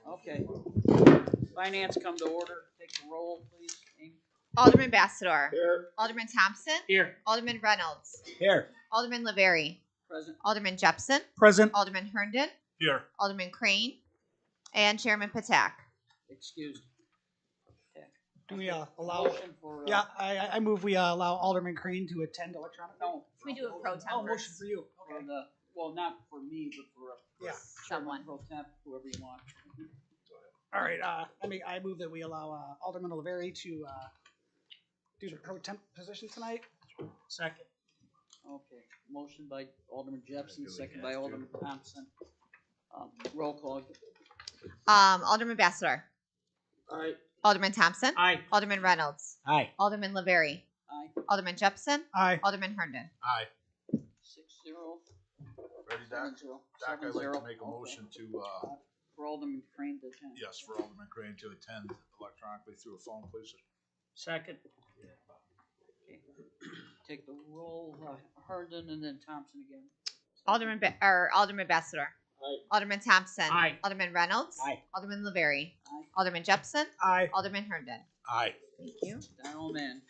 Okay. Finance come to order. Take the roll, please. Amy. Alderman Bassador. Here. Alderman Thompson. Here. Alderman Reynolds. Here. Alderman LaVerry. Present. Alderman Jepson. Present. Alderman Herndon. Here. Alderman Crane. And Chairman Patak. Excused. Do we allow? Motion for, Yeah, I move we allow Alderman Crane to attend electronically. No. Can we do a pro temp Oh, motion first? for you. For Okay. the, well, not for me, but for Yeah. Someone. pro temp, whoever you want. All right. I move that we allow Alderman LaVerry to do the pro temp position tonight. Second. Okay. Motion by Alderman Jepson, second by Alderman Thompson. Roll call. Alderman Bassador. Aye. Alderman Thompson. Aye. Alderman Reynolds. Aye. Alderman LaVerry. Aye. Alderman Jepson. Aye. Alderman Herndon. Aye. 6-0. Ready, Doc? 7-0. Doc, I'd like 7-0. to make a Okay. motion to, For Alderman Crane to attend. yes, for Alderman Crane to attend electronically through a phone, please. Second. Okay. Take the roll. Herndon and then Thompson again. Alderman Bassador. Aye. Alderman Thompson. Aye. Alderman Reynolds. Aye. Alderman LaVerry. Aye. Alderman Jepson. Aye. Alderman Herndon. Aye. Thank you. Down man.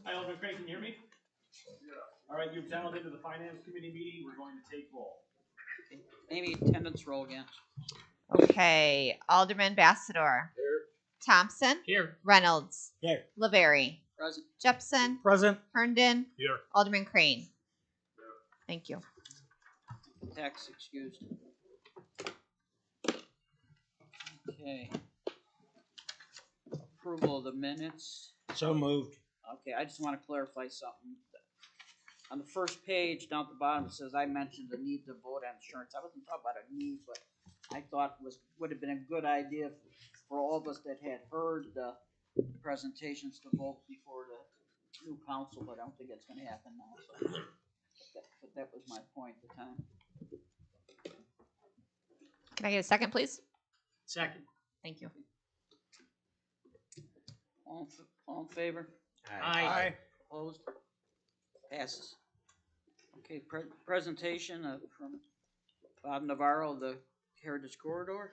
Hi, Alderman Crane, can you hear me? All right, you've dialed into the Finance Committee meeting. We're going to take roll. Amy, attendance roll again. Okay. Alderman Bassador. Here. Thompson. Here. Reynolds. Here. LaVerry. Present. Jepson. Present. Herndon. Here. Alderman Crane. Thank you. Tax excused. Okay. Approval of the minutes. So moved. Okay, I just want to clarify something. On the first page, down at the bottom, it says I mentioned the need to vote on insurance. I wasn't talking about a need, but I thought would have been a good idea for all of us that had heard the presentations to vote before the new council, but I don't think that's going to happen now. So, but that was my point at the time. Can I get a second, please? Second. Thank you. All in favor? Aye. Opposed? Passes. Okay, presentation from Bob Navarro, the Heritage Corridor.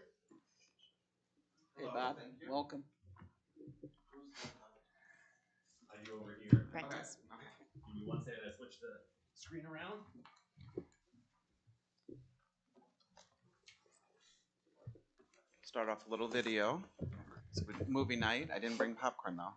Hey, Bob, welcome. Are you over here? Brent Okay. is. Give me one second. I switch the screen around. Start off a little video. It's a movie night. I didn't bring popcorn though.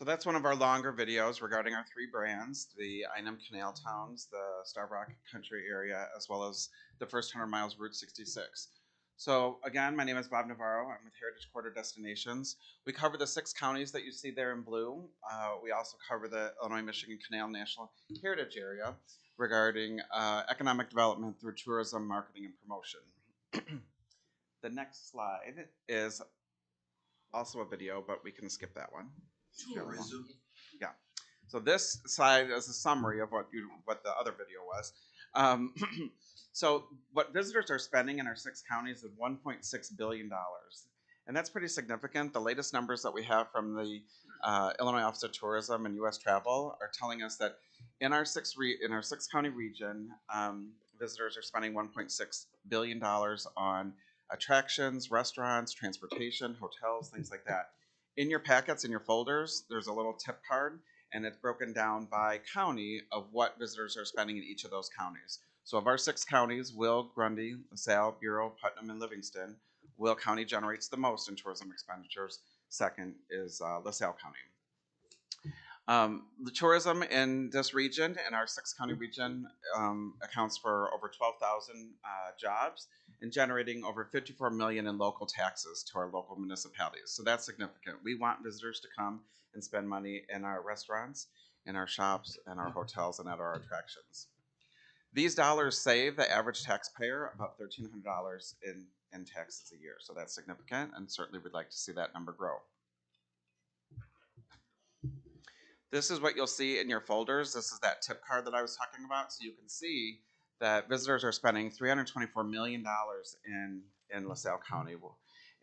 So that's one of our longer videos regarding our 3 brands, the Einem Canal Towns, the Starved Rock Country area, as well as the first 100 miles Route 66. So again, my name is Bob Navarro. I'm with Heritage Quarter Destinations. We cover the 6 counties that you see there in blue. We also cover the Illinois-Michigan Canal National Heritage Area regarding economic development through tourism, marketing, and promotion. The next slide is also a video, but we can skip that one. Tourism. Yeah. So this slide is a summary of what the other video was. So what visitors are spending in our 6 counties is $1.6 billion. And that's pretty significant. The latest numbers that we have from the Illinois Office of Tourism and U.S. Travel are telling us that in our 6 county region, visitors are spending $1.6 billion on attractions, restaurants, transportation, hotels, things like that. In your packets, in your folders, there's a little tip card, and it's broken down by county of what visitors are spending in each of those counties. So of our 6 counties, Will, Grundy, LaSalle, Bureau, Putnam, and Livingston, Will County generates the most in tourism expenditures. Second is LaSalle County. The tourism in this region, in our 6 county region, accounts for over 12,000 jobs and generating over $54 million in local taxes to our local municipalities. So that's significant. We want visitors to come and spend money in our restaurants, in our shops, and our hotels, and at our attractions. These dollars save the average taxpayer about $1,300 in taxes a year. So that's significant, and certainly we'd like to see that number grow. This is what you'll see in your folders. This is that tip card that I was talking about. So you can see that visitors are spending $324 million in LaSalle County.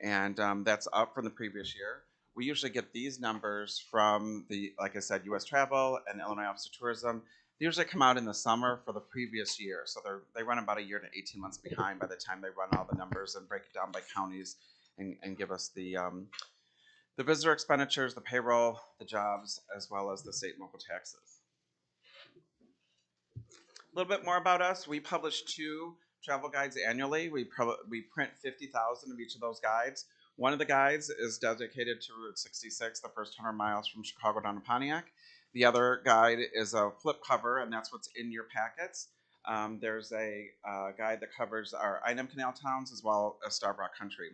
And that's up from the previous year. We usually get these numbers from like I said, U.S. Travel and Illinois Office of Tourism. They usually come out in the summer for the previous year. So they run about a year to 18 months behind by the time they run all the numbers and break it down by counties and give us the visitor expenditures, the payroll, the jobs, as well as the state and local taxes. A little bit more about us. We publish 2 travel guides annually. We print 50,000 of each of those guides. One of the guides is dedicated to Route 66, the first 100 miles from Chicago down to Pontiac. The other guide is a flip cover, and that's what's in your packets. There's a guide that covers our Einem Canal Towns as well as Starved Rock Country.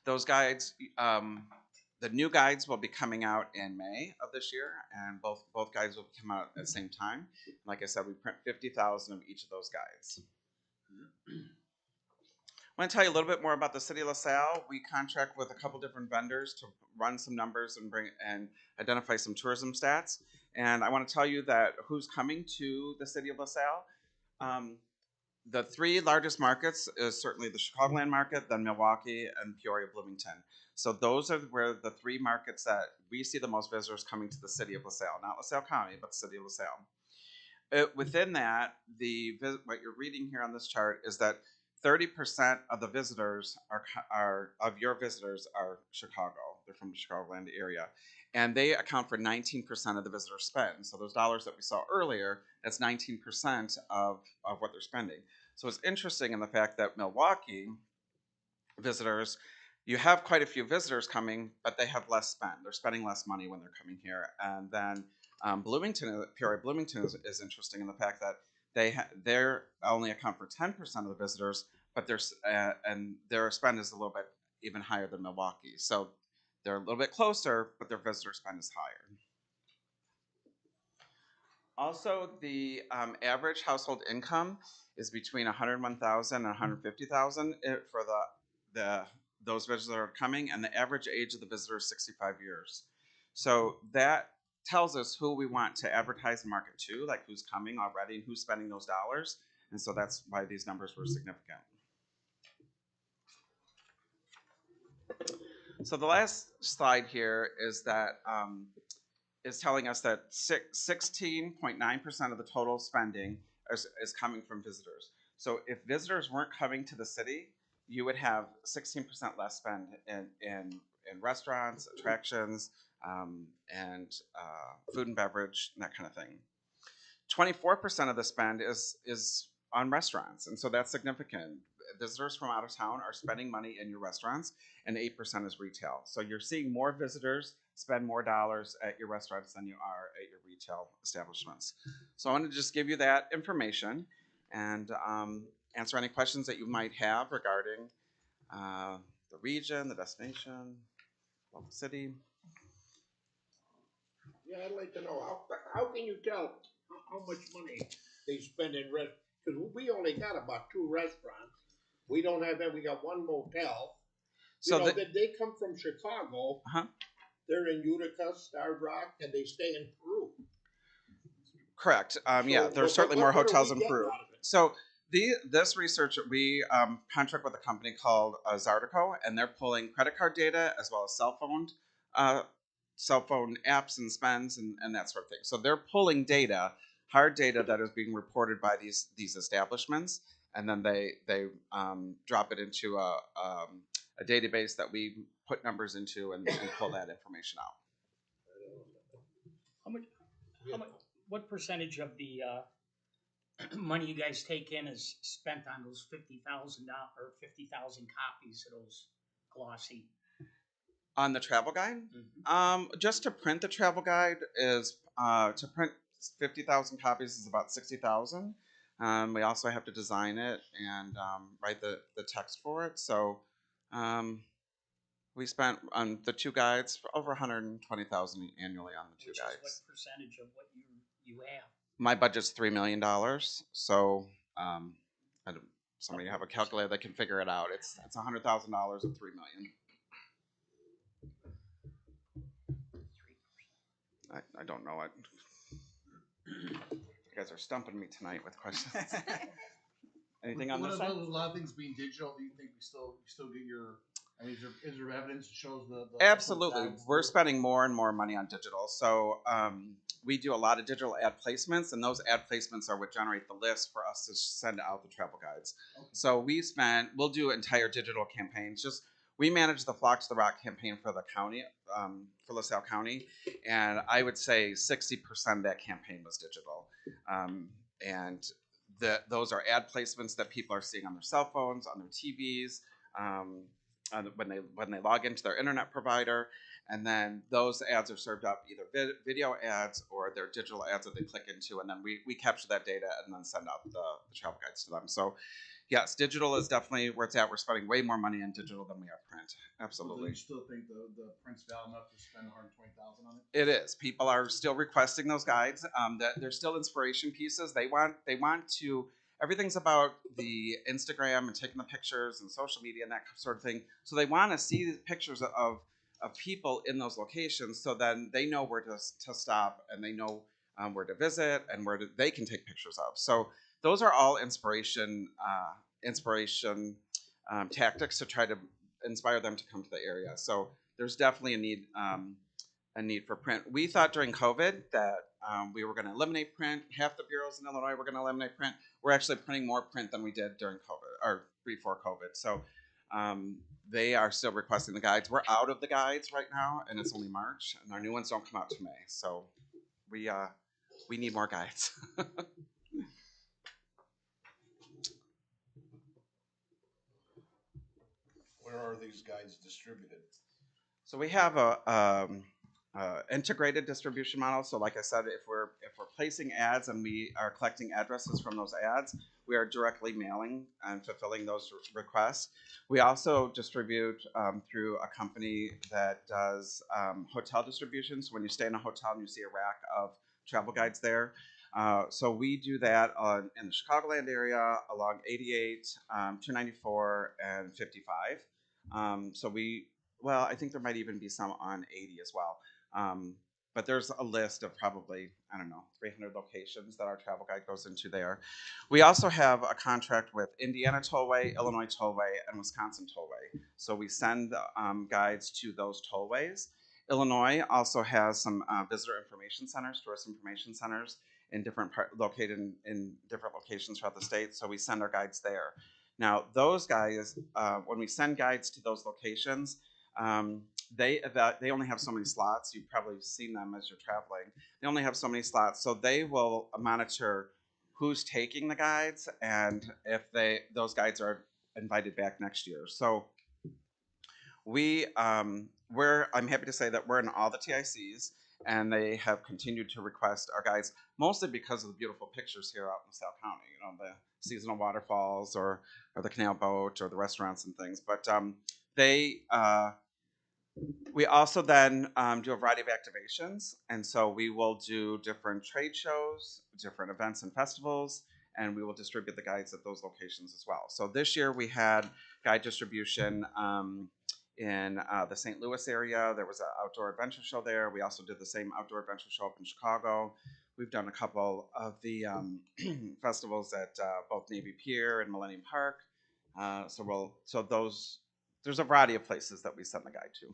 Those guides, the new guides will be coming out in May of this year, and both guides will come out at the same time. Like I said, we print 50,000 of each of those guides. I want to tell you a little bit more about the City of LaSalle. We contract with a couple different vendors to run some numbers and identify some tourism stats. And I want to tell you that who's coming to the City of LaSalle. The 3 largest markets is certainly the Chicagoland market, then Milwaukee, and Peoria, Bloomington. So those are where the 3 markets that we see the most visitors coming to the City of LaSalle. Not LaSalle County, but the City of LaSalle. Within that, what you're reading here on this chart is that 30% of the visitors of your visitors are Chicago. They're from the Chicagoland area. And they account for 19% of the visitor spend. So those dollars that we saw earlier, that's 19% of what they're spending. So it's interesting in the fact that Milwaukee visitors, you have quite a few visitors coming, but they have less spend. They're spending less money when they're coming here. And then Peoria, Bloomington is interesting in the fact that they only account for 10% of the visitors, but their spend is a little bit even higher than Milwaukee. So they're a little bit closer, but their visitor spend is higher. Also, the average household income is between $101,000 and $150,000 for those visitors that are coming, and the average age of the visitor is 65 years. So that tells us who we want to advertise and market to, like who's coming already and who's spending those dollars. And so that's why these numbers were significant. So the last slide here is that is telling us that 16.9% of the total spending is coming from visitors. So if visitors weren't coming to the city, you would have 16% less spend in restaurants, attractions, and food and beverage, and that kind of thing. 24% of the spend is on restaurants, and so that's significant. visitors from out of town are spending money in your restaurants, and 8% is retail. So you're seeing more visitors spend more dollars at your restaurants than you are at your retail establishments. So I wanted to just give you that information and answer any questions that you might have regarding the region, the destination, local city. Yeah, I'd like to know, how can you tell how much money they spend in because we only got about 2 restaurants. We don't have we got 1 motel. So You know, they come from Chicago. Uh-huh. They're in Utica, Starved Rock, and they stay in Peru. Correct. Yeah, there's certainly more hotels in Peru. So this research, we contract with a company called Zardico, and they're pulling credit card data as well as cell phone apps and spends and that sort of thing. So they're pulling data, hard data that is being reported by these establishments, and then they drop it into a database that we put numbers into and pull that information out. What percentage of the money you guys take in is spent on those $50,000 or 50,000 copies of those glossy? On the travel guide, just to print the travel guide is to print 50,000 copies is about 60,000. We also have to design it and write the text for it. So we spent on the 2 guides for over 120,000 annually on the 2 Which guides. is what percentage of what you have? My budget's $3 million. So somebody have a calculator that can figure it out. It's $100,000 of $3 million. I don't know it. You guys are stumping me tonight with questions. Anything on this side? A lot of things being digital. Do you think you still get your? I mean, is there evidence that shows the Absolutely, we're spending more and more money on digital. So we do a lot of digital ad placements, and those ad placements are what generate the list for us to send out the travel guides. Okay. So we'll do entire digital campaigns. We manage the Flock to the Rock campaign for the county, for LaSalle County, and I would say 60% of that campaign was digital. And those are ad placements that people are seeing on their cell phones, on their TVs, when they log into their internet provider, and then those ads are served up either video ads or they're digital ads that they click into, and then we capture that data and then send out the travel guides to them. So yes, digital is definitely where it's at. We're spending way more money on digital than we are print. Absolutely. So do you still think the print's valid enough to spend $120,000 on it? It is. People are still requesting those guides. That they're still inspiration pieces. They want to. Everything's about the Instagram and taking the pictures and social media and that sort of thing. So they want to see pictures of people in those locations, so then they know where to stop and they know where to visit and where they can take pictures of. So those are all inspiration tactics to try to inspire them to come to the area. So there's definitely a need for print. We thought during COVID that we were going to eliminate print. Half the bureaus in Illinois were going to eliminate print. We're actually printing more print than we did during COVID or before COVID. So they are still requesting the guides. We're out of the guides right now, and it's only March, and our new ones don't come out to May. So we need more guides. Where are these guides distributed? So we have a integrated distribution model. So like I said, if we're placing ads and we are collecting addresses from those ads, we are directly mailing and fulfilling those requests. We also distribute through a company that does hotel distributions. When you stay in a hotel and you see a rack of travel guides there. So we do that in the Chicagoland area along 88, 294, and 55. I think there might even be some on 80 as well. But there's a list of probably, 300 locations that our travel guide goes into there. We also have a contract with Indiana Tollway, Illinois Tollway, and Wisconsin Tollway. So we send guides to those tollways. Illinois also has some visitor information centers, tourist information centers, located in different locations throughout the state. So we send our guides there. Now, those guys, when we send guides to those locations, they only have so many slots. You've probably seen them as you're traveling. They only have so many slots, so they will monitor who's taking the guides, and if those guides are invited back next year. So I'm happy to say that we're in all the TICs, and they have continued to request our guides, mostly because of the beautiful pictures here out in Salle County. You know, the seasonal waterfalls, or the canal boat, or the restaurants and things. But we also then do a variety of activations, and so we will do different trade shows, different events and festivals, and we will distribute the guides at those locations as well. So this year we had guide distribution in the St. Louis area. There was an outdoor adventure show there. We also did the same outdoor adventure show up in Chicago. We've done a couple of the festivals at both Navy Pier and Millennium Park. There's a variety of places that we send the guide to.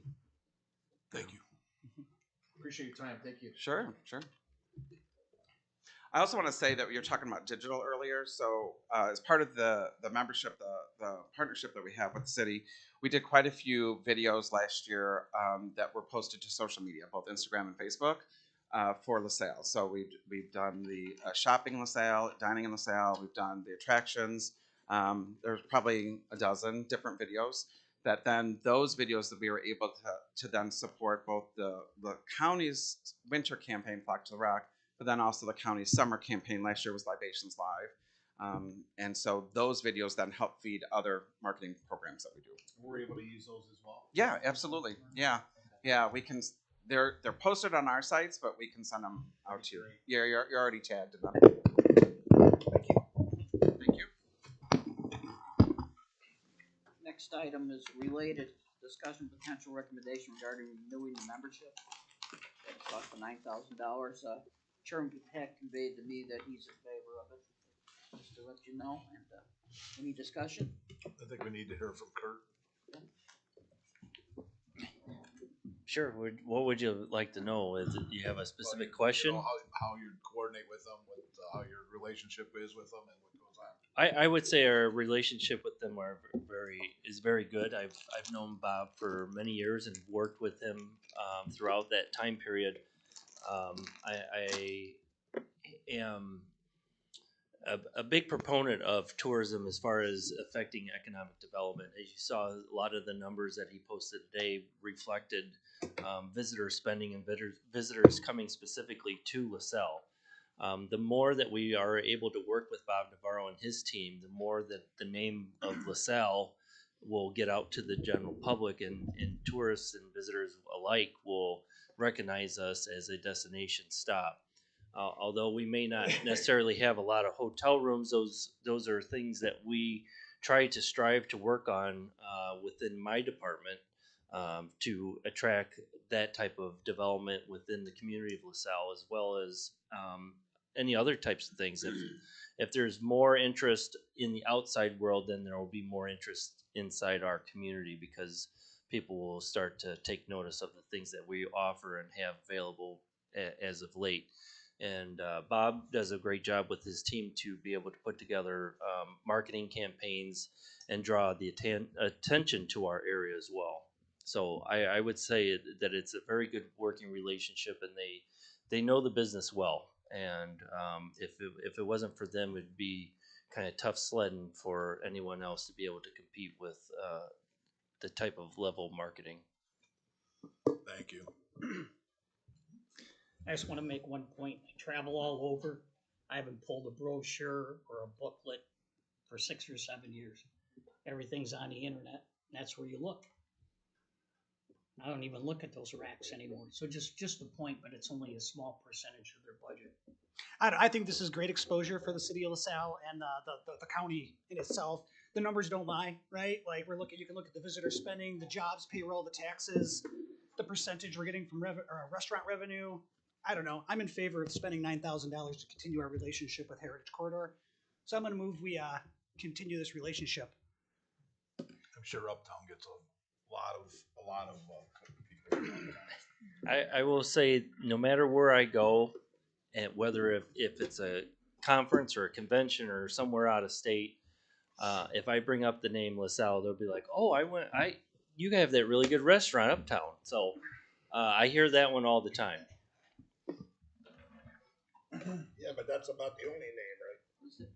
Thank you. Appreciate your time. Thank you. Sure. I also want to say that you were talking about digital earlier. So as part of the membership, the partnership that we have with the city, we did quite a few videos last year that were posted to social media, both Instagram and Facebook, for LaSalle. So we've done the shopping in LaSalle, dining in LaSalle. We've done the attractions. There's probably a dozen different videos. That then those videos that we were able to then support both the county's winter campaign, Flock to the Rock, but then also the county's summer campaign. Last year was Libations Live. And so those videos then help feed other marketing programs that we do. We're able to use those as well. Yeah, absolutely. Yeah, we can. They're posted on our sites, but we can send them out to you. Yeah, you're already tagged in them. Thank you. Thank you. Next item is related discussion potential recommendation regarding renewing the membership. That cost $9,000. Chairman Patek conveyed to me that he's in favor of it. Just to let you know. And any discussion? I think we need to hear from Kurt. Sure. What would you like to know? You have a specific question? You know, how you coordinate with them, how your relationship is with them, and what goes on. I would say our relationship with them is very good. I've known Bob for many years and worked with him throughout that time period. I am a big proponent of tourism as far as affecting economic development. As you saw, a lot of the numbers that he posted today reflected visitor spending and visitors coming specifically to LaSalle. The more that we are able to work with Bob Navarro and his team, the more that the name of LaSalle will get out to the general public, and tourists and visitors alike will recognize us as a destination stop. Although we may not necessarily have a lot of hotel rooms, those are things that we try to strive to work on within my department to attract that type of development within the community of LaSalle, as well as any other types of things. If there's more interest in the outside world, then there will be more interest inside our community, because people will start to take notice of the things that we offer and have available as of late. And Bob does a great job with his team to be able to put together marketing campaigns and draw the attention to our area as well. So I would say that it's a very good working relationship, and they know the business well. And if it wasn't for them, it'd be kind of tough sledding for anyone else to be able to compete with the type of level of marketing. Thank you. I just want to make one point. I travel all over. I haven't pulled a brochure or a booklet for 6 or 7 years. Everything's on the internet. That's where you look. I don't even look at those racks anymore. So just a point, but it's only a small percentage of their budget. I think this is great exposure for the city of LaSalle and the county in itself. The numbers don't lie, right? Like you can look at the visitor spending, the jobs, payroll, the taxes, the percentage we're getting from restaurant revenue. I don't know. I'm in favor of spending $9,000 to continue our relationship with Heritage Corridor. So I'm going to move we continue this relationship. I'm sure Uptown gets a lot of people. I will say, no matter where I go, and whether if it's a conference or a convention or somewhere out of state, if I bring up the name LaSalle, they'll be like, "Oh, you have that really good restaurant uptown." So I hear that one all the time. Yeah, but that's about the only name,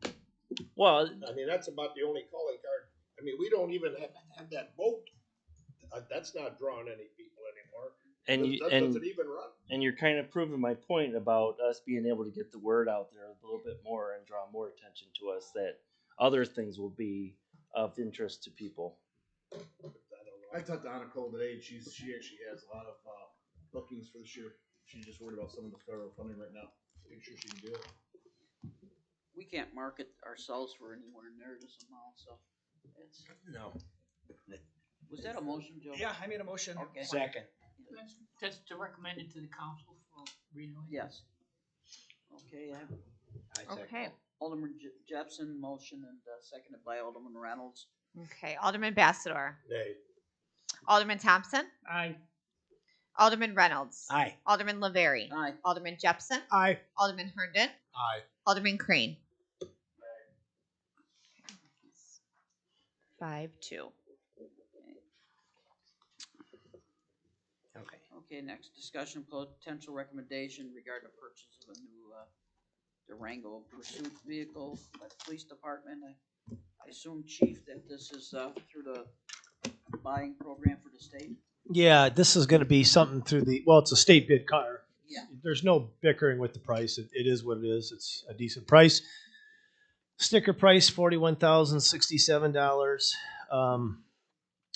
right? Well, I mean, that's about the only calling card I mean, we don't even have that boat. That's not drawing any people anymore. That doesn't even run. And you're kind of proving my point about us being able to get the word out there a little bit more and draw more attention to us, that other things will be of interest to people. I talked to Anna Cole today, and she actually has a lot of bookings for this year. She's just worried about some of the federal funding right now. Make sure she can do it. We can't market ourselves for anywhere near this amount, so it's. No. Was that a motion, Joe? Yeah, I made a motion. Okay. Second. That's to recommend it to the council for renewing. Yes. Okay, I have Okay. Alderman Jepson motion and seconded by Alderman Reynolds. Okay. Alderman Bassador. Nay. Alderman Thompson. Aye. Alderman Reynolds. Aye. Alderman LaVerry. Aye. Alderman Jepson. Aye. Alderman Herndon. Aye. Alderman Crane. 5-2. Okay. Okay, next discussion potential recommendation regarding the purchase of a new Durango pursuit vehicle by the police department. I assume, Chief, that this is through the buying program for the state? Yeah, this is going to be something through it's a state bid car. Yeah. There's no bickering with the price. It is what it is. It's a decent price. Sticker price, $41,067.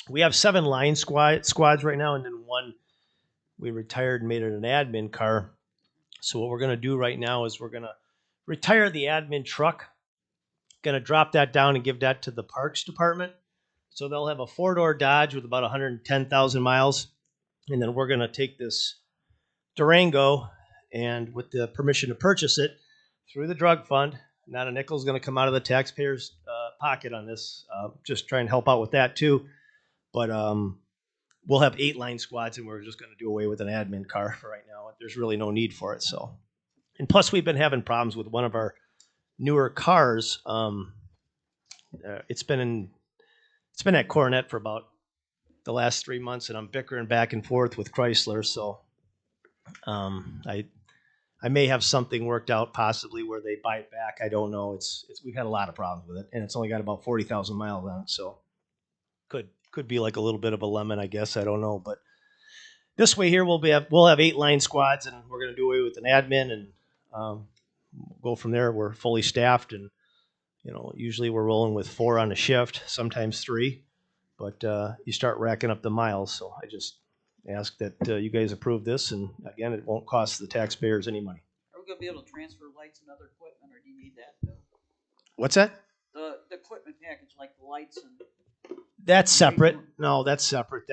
We have 7 line squads right now, and then 1 we retired and made it an admin car. So what we're going to do right now is we're going to retire the admin truck, going to drop that down and give that to the Parks Department. So they'll have a 4-door Dodge with about 110,000 miles. And then we're going to take this Durango, and with the permission to purchase it through the drug fund, not a nickel is going to come out of the taxpayer's pocket on this. Just try and help out with that too. But we'll have 8 line squads, and we're just going to do away with an admin car for right now. There's really no need for it. So, and plus we've been having problems with one of our newer cars. It's been at Coronet for about the last 3 months, and I'm bickering back and forth with Chrysler. So I may have something worked out possibly where they buy it back. I don't know. We've had a lot of problems with it, and it's only got about 40,000 miles on it. So could be like a little bit of a lemon, I guess. I don't know. But this way here we'll have 8 line squads, and we're going to do away with an admin, and go from there. We're fully staffed, and usually we're rolling with 4 on a shift, sometimes 3. But you start racking up the miles. So I just ask that you guys approve this, and again, it won't cost the taxpayers any money. Are we gonna be able to transfer lights and other equipment, or do you need that, Bill? What's that? The equipment package, like the lights and. That's separate. No, that's separate.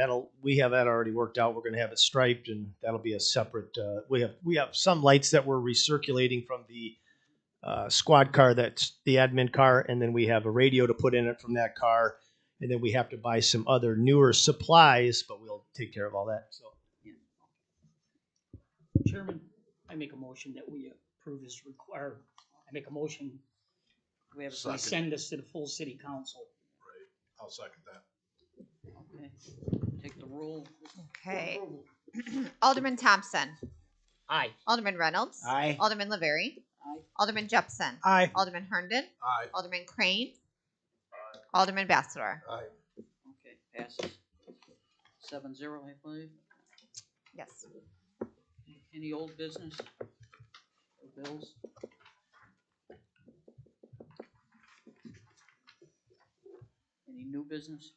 We have that already worked out. We're going to have it striped, and that'll be a separate. We have some lights that we're recirculating from the squad car, that's the admin car, and then we have a radio to put in it from that car, and then we have to buy some other newer supplies, but we'll take care of all that. So. Chairman, I make a motion that we approve this require. I make a motion. We have We send this to the full city council. I'll second that. Okay. Take the roll. Okay. Alderman Thompson. Aye. Alderman Reynolds. Aye. Alderman LaVerry. Aye. Alderman Jepson. Aye. Alderman Herndon. Aye. Alderman Crane. Alderman Bassador. Aye. Okay, passes. 7-0, I believe. Yes. Any old business? Or bills? Any new business?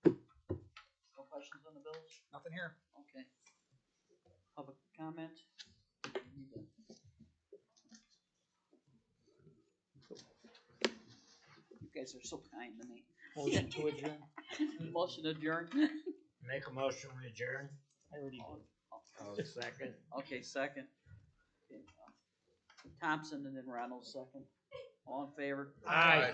No questions on the bills? Nothing here. Okay. Public comment? You guys are so kind to me. Motion to adjourn. Motion adjourned. Make a motion to adjourn. I already did. Second. Okay, second. Okay, Thompson and then Reynolds second. All in favor? Aye.